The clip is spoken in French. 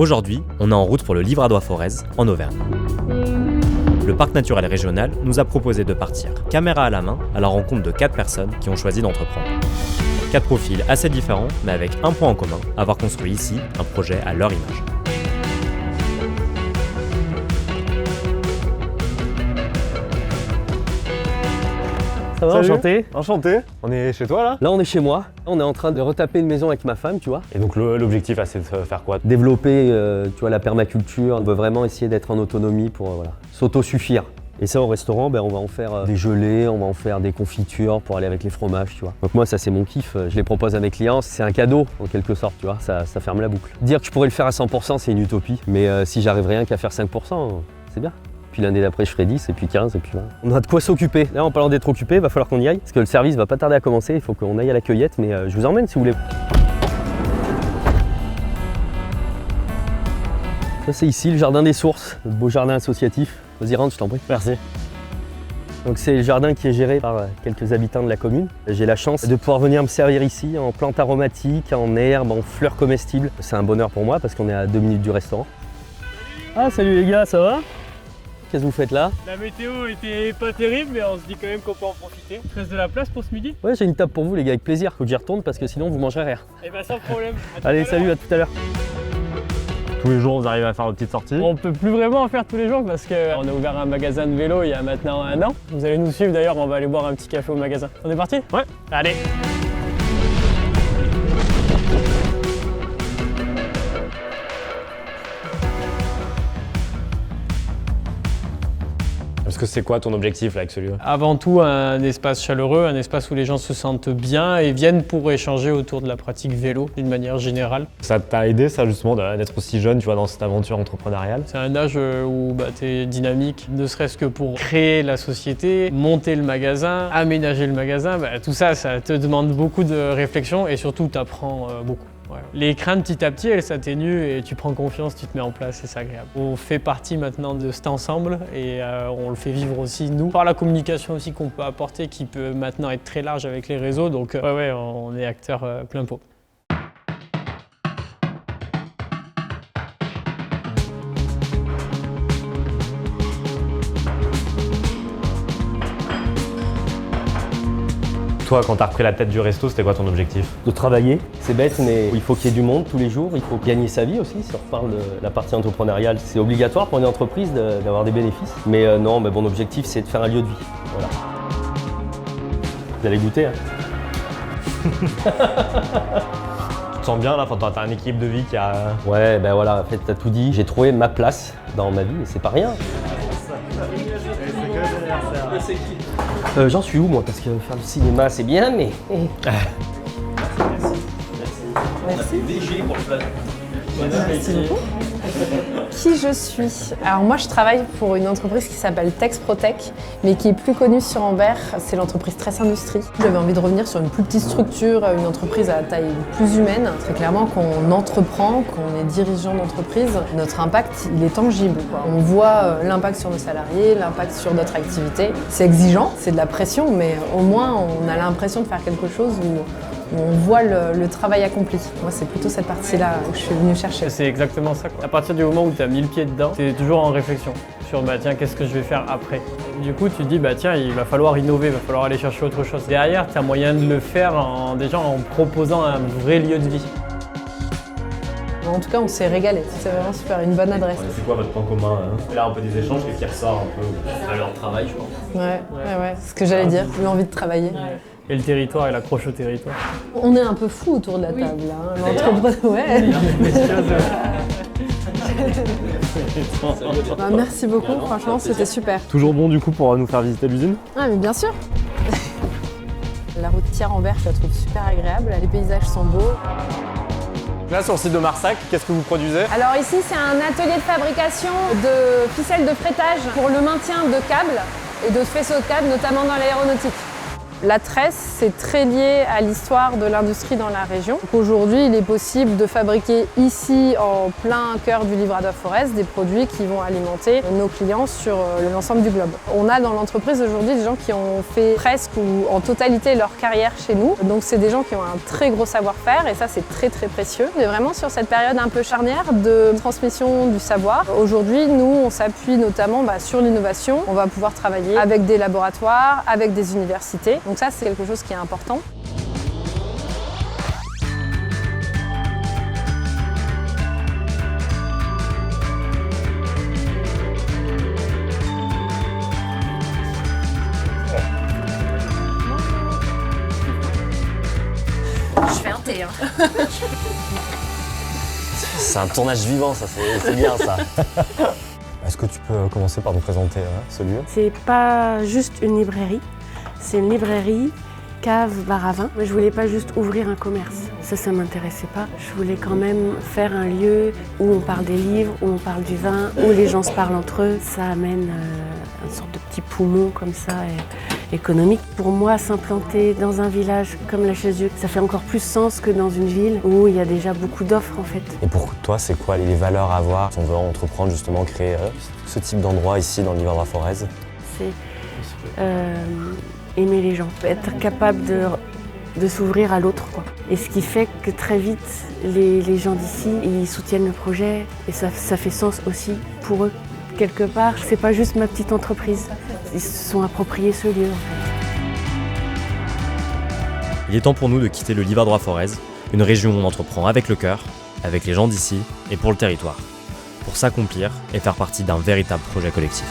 Aujourd'hui, on est en route pour le Livradois-Forez, en Auvergne. Le parc naturel régional nous a proposé de partir, caméra à la main, à la rencontre de 4 personnes qui ont choisi d'entreprendre. 4 profils assez différents, mais avec un point en commun, avoir construit ici un projet à leur image. Ça va, Salut. enchanté. Enchanté, on est chez toi là? Là, on est chez moi. On est en train de retaper une maison avec ma femme, tu vois. Et donc l'objectif là, c'est de faire quoi? Développer, tu vois, la permaculture. On veut vraiment essayer d'être en autonomie pour s'autosuffire. Et ça, au restaurant, on va en faire des gelées, on va en faire des confitures pour aller avec les fromages, tu vois. Donc moi, ça, c'est mon kiff. Je les propose à mes clients. C'est un cadeau, en quelque sorte, tu vois. Ça ferme la boucle. Dire que je pourrais le faire à 100%, c'est une utopie. Mais si j'arrive rien qu'à faire 5%, c'est bien. Puis l'année d'après, je ferai 10, et puis 15, et puis 20. On a de quoi s'occuper. Là, en parlant d'être occupé, il va falloir qu'on y aille. Parce que le service va pas tarder à commencer, il faut qu'on aille à la cueillette, mais je vous emmène si vous voulez. Ça, c'est ici, le jardin des sources, le beau jardin associatif. Vas-y, rentre, je t'en prie. Merci. Donc c'est le jardin qui est géré par quelques habitants de la commune. J'ai la chance de pouvoir venir me servir ici en plantes aromatiques, en herbes, en fleurs comestibles. C'est un bonheur pour moi parce qu'on est à 2 minutes du restaurant. Ah, salut les gars, ça va? Qu'est-ce que vous faites là? La météo était pas terrible, mais on se dit quand même qu'on peut en profiter. Il reste de la place pour ce midi? Ouais, j'ai une table pour vous les gars, avec plaisir. Faut que j'y retourne parce que sinon vous mangerez rien. Eh ben sans problème. Allez, salut, à tout à l'heure. Tous les jours, vous arrivez à faire vos petites sorties? On peut plus vraiment en faire tous les jours parce qu'on a ouvert un magasin de vélo il y a maintenant 1 an. Vous allez nous suivre d'ailleurs, on va aller boire un petit café au magasin. On est parti? Ouais. Allez. Parce que c'est quoi ton objectif là avec ce lieu? Avant tout, un espace chaleureux, un espace où les gens se sentent bien et viennent pour échanger autour de la pratique vélo d'une manière générale. Ça t'a aidé ça justement d'être aussi jeune, tu vois, dans cette aventure entrepreneuriale? C'est un âge où tu es dynamique, ne serait-ce que pour créer la société, monter le magasin, aménager le magasin. Tout ça, ça te demande beaucoup de réflexion et surtout tu apprends beaucoup. Ouais. Les craintes petit à petit, elles s'atténuent et tu prends confiance, tu te mets en place et c'est agréable. On fait partie maintenant de cet ensemble et on le fait vivre aussi nous. Par la communication aussi qu'on peut apporter qui peut maintenant être très large avec les réseaux. Donc ouais, on est acteur plein pot. Toi, quand t'as repris la tête du resto, c'était quoi ton objectif? De travailler, c'est bête, mais il faut qu'il y ait du monde tous les jours, il faut gagner sa vie aussi. Si on reparle de la partie entrepreneuriale, c'est obligatoire pour une entreprise d'avoir des bénéfices. Mais non, mon objectif, c'est de faire un lieu de vie. Voilà. Vous allez goûter, hein? Tu te sens bien là? Enfin, t'as une équipe de vie qui a... Ouais, voilà, en fait, t'as tout dit. J'ai trouvé ma place dans ma vie et c'est pas rien. J'en suis où moi? Parce que faire le cinéma c'est bien, mais. Merci. VG pour le plat. Merci beaucoup. Qui je suis? Alors moi je travaille pour une entreprise qui s'appelle Texprotech, mais qui est plus connue sur Anvers, c'est l'entreprise Tress Industrie. J'avais envie de revenir sur une plus petite structure, une entreprise à taille plus humaine. Très clairement, quand on entreprend, quand on est dirigeant d'entreprise, notre impact il est tangible, quoi. On voit l'impact sur nos salariés, l'impact sur notre activité. C'est exigeant, c'est de la pression, mais au moins on a l'impression de faire quelque chose où on voit le travail accompli. Moi, c'est plutôt cette partie-là où je suis venue chercher. C'est exactement ça, quoi. À partir du moment où tu as mis le pied dedans, tu es toujours en réflexion sur tiens, qu'est-ce que je vais faire après? Du coup, tu te dis tiens, il va falloir innover, il va falloir aller chercher autre chose. Derrière, tu as moyen de le faire déjà en proposant un vrai lieu de vie. En tout cas, on s'est régalé. C'est vraiment super, une bonne adresse. C'est quoi votre point commun hein? Là, un peu des échanges, qu'est-ce qui ressort un peu? À leur travail, je pense. Ouais, c'est ce que j'allais dire, l'envie de travailler. Et le territoire et l'accroche au territoire. On est un peu fou autour de la table, là. L'entrepreneur, ouais. Merci beaucoup, franchement, c'était super. Toujours bon du coup pour nous faire visiter l'usine? Ah, mais bien sûr. La routière Anvers, je la trouve super agréable, les paysages sont beaux. Là, sur le site de Marsac, qu'est-ce que vous produisez? Alors ici, c'est un atelier de fabrication de ficelles de frettage pour le maintien de câbles et de faisceaux de câbles, notamment dans l'aéronautique. La tresse, c'est très lié à l'histoire de l'industrie dans la région. Aujourd'hui, il est possible de fabriquer ici, en plein cœur du Livradois Forez, des produits qui vont alimenter nos clients sur l'ensemble du globe. On a dans l'entreprise aujourd'hui des gens qui ont fait presque ou en totalité leur carrière chez nous. Donc c'est des gens qui ont un très gros savoir-faire et ça c'est très très précieux. On est vraiment sur cette période un peu charnière de transmission du savoir. Aujourd'hui, nous on s'appuie notamment sur l'innovation. On va pouvoir travailler avec des laboratoires, avec des universités. Donc ça c'est quelque chose qui est important. Je fais un thé. C'est un tournage vivant, ça, c'est bien ça. Est-ce que tu peux commencer par nous présenter ce lieu? C'est pas juste une librairie, c'est une librairie, cave, bar à vin. Mais je voulais pas juste ouvrir un commerce, ça m'intéressait pas. Je voulais quand même faire un lieu où on parle des livres, où on parle du vin, où les gens se parlent entre eux. Ça amène une sorte de petit poumon comme ça, économique. Pour moi, s'implanter dans un village comme la Chaise-Dieu, ça fait encore plus sens que dans une ville où il y a déjà beaucoup d'offres en fait. Et pour toi, c'est quoi les valeurs à avoir si on veut entreprendre justement, créer ce type d'endroit ici dans le Livradois Forez? C'est aimer les gens, être capable de s'ouvrir à l'autre, quoi. Et ce qui fait que très vite, les gens d'ici, ils soutiennent le projet et ça fait sens aussi pour eux. Quelque part, c'est pas juste ma petite entreprise, ils se sont appropriés ce lieu. Il est temps pour nous de quitter le Livradois Forez, une région où on entreprend avec le cœur, avec les gens d'ici et pour le territoire, pour s'accomplir et faire partie d'un véritable projet collectif.